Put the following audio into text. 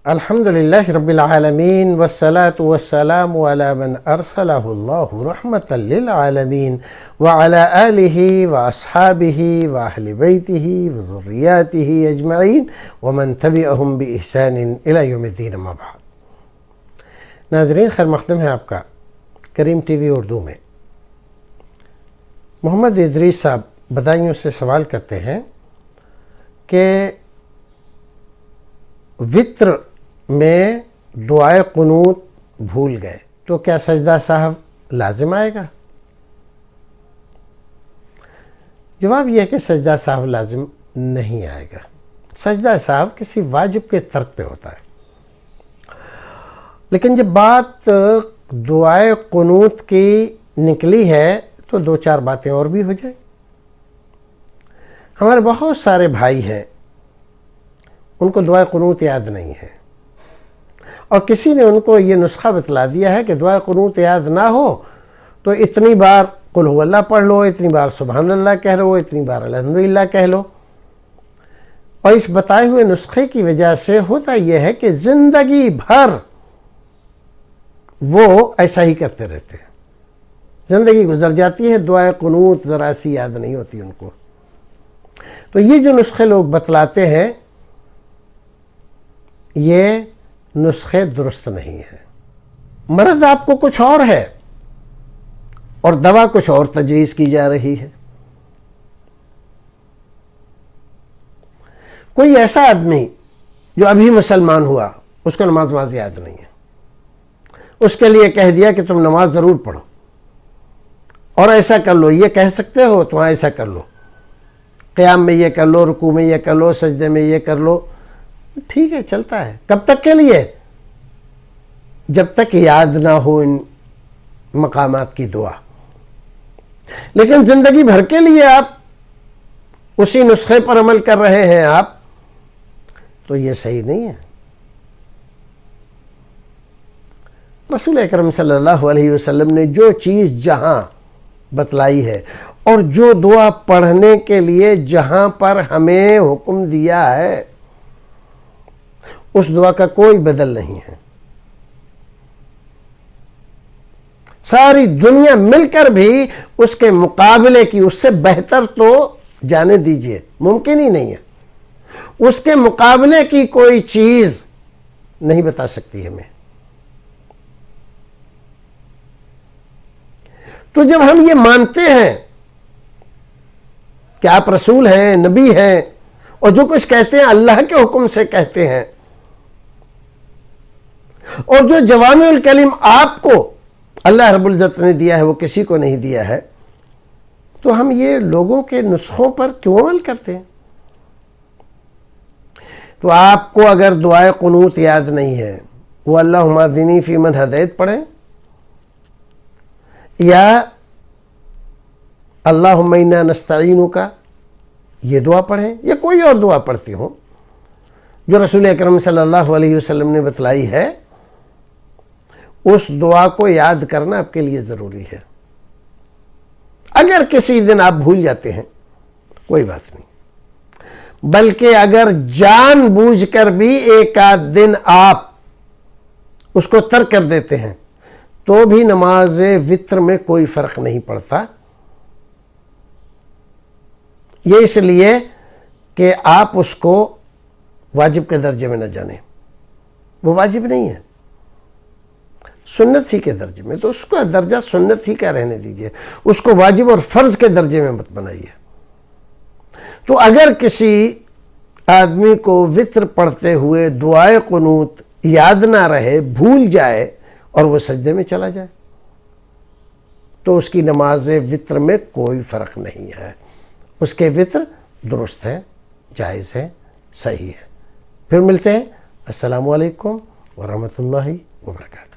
الحمدللہ رب العالمین والصلاة والسلام علی من ارسلہ اللہ رحمۃ للعالمین وعلی آلہ واصحابہ واہل بیتہ وذریاتہ اجمعین ومن تبعہم بإحسان الی یوم الدین اما بعد۔ ناظرین، خیر مقدم ہے آپ کا کریم ٹی وی اردو میں۔ محمد ادریس صاحب بدایوں سے سوال کرتے ہیں کہ وطر میں دعائے قنوت بھول گئے تو کیا سجدہ سہو لازم آئے گا؟ جواب یہ ہے کہ سجدہ سہو لازم نہیں آئے گا۔ سجدہ سہو کسی واجب کے ترک پہ ہوتا ہے، لیکن جب بات دعائے قنوت کی نکلی ہے تو دو چار باتیں اور بھی ہو جائیں۔ ہمارے بہت سارے بھائی ہیں، ان کو دعائے قنوت یاد نہیں ہے، اور کسی نے ان کو یہ نسخہ بتلا دیا ہے کہ دعائے قنوت یاد نہ ہو تو اتنی بار قل هو اللہ پڑھ لو، اتنی بار سبحان اللہ کہہ لو، اتنی بار الحمدللہ کہہ لو۔ اور اس بتائے ہوئے نسخے کی وجہ سے ہوتا یہ ہے کہ زندگی بھر وہ ایسا ہی کرتے رہتے ہیں، زندگی گزر جاتی ہے، دعائے قنوت ذرا سی یاد نہیں ہوتی ان کو۔ تو یہ جو نسخے لوگ بتلاتے ہیں یہ نسخے درست نہیں ہیں۔ مرض آپ کو کچھ اور ہے اور دوا کچھ اور تجویز کی جا رہی ہے۔ کوئی ایسا آدمی جو ابھی مسلمان ہوا، اس کو نماز یاد نہیں ہے، اس کے لیے کہہ دیا کہ تم نماز ضرور پڑھو اور ایسا کر لو، یہ کہہ سکتے ہو تو ایسا کر لو، قیام میں یہ کر لو، رکوع میں یہ کر لو، سجدے میں یہ کر لو، ٹھیک ہے، چلتا ہے۔ کب تک کے لیے؟ جب تک یاد نہ ہو ان مقامات کی دعا۔ لیکن زندگی بھر کے لیے آپ اسی نسخے پر عمل کر رہے ہیں آپ، تو یہ صحیح نہیں ہے۔ رسول اکرم صلی اللہ علیہ وسلم نے جو چیز جہاں بتلائی ہے اور جو دعا پڑھنے کے لیے جہاں پر ہمیں حکم دیا ہے، اس دعا کا کوئی بدل نہیں ہے۔ ساری دنیا مل کر بھی اس کے مقابلے کی، اس سے بہتر تو جانے دیجئے، ممکن ہی نہیں ہے۔ اس کے مقابلے کی کوئی چیز نہیں بتا سکتی ہمیں۔ تو جب ہم یہ مانتے ہیں کہ آپ رسول ہیں، نبی ہیں، اور جو کچھ کہتے ہیں اللہ کے حکم سے کہتے ہیں، اور جو جوامع الکلم آپ کو اللہ رب العزت نے دیا ہے وہ کسی کو نہیں دیا ہے، تو ہم یہ لوگوں کے نسخوں پر کیوں عمل کرتے ہیں؟ تو آپ کو اگر دعائے قنوت یاد نہیں ہے، وہ اللہم اہدنی فیمن ہدیت پڑھیں، یا اللہم انا نستعینک یہ دعا پڑھیں، یا کوئی اور دعا پڑھتے ہوں جو رسول اکرم صلی اللہ علیہ وسلم نے بتلائی ہے، اس دعا کو یاد کرنا آپ کے لیے ضروری ہے۔ اگر کسی دن آپ بھول جاتے ہیں کوئی بات نہیں، بلکہ اگر جان بوجھ کر بھی ایک آدھ دن آپ اس کو ترک کر دیتے ہیں تو بھی نماز وطر میں کوئی فرق نہیں پڑتا۔ یہ اس لیے کہ آپ اس کو واجب کے درجے میں نہ جانیں، وہ واجب نہیں ہے، سنت ہی کے درجے میں، تو اس کا درجہ سنت ہی کا رہنے دیجئے، اس کو واجب اور فرض کے درجے میں مت بنائیے۔ تو اگر کسی آدمی کو وطر پڑھتے ہوئے دعائے قنوت یاد نہ رہے، بھول جائے اور وہ سجدے میں چلا جائے، تو اس کی نماز وطر میں کوئی فرق نہیں ہے، اس کے وطر درست ہے، جائز ہے، صحیح ہے۔ پھر ملتے ہیں۔ السلام علیکم ورحمۃ اللہ وبرکاتہ۔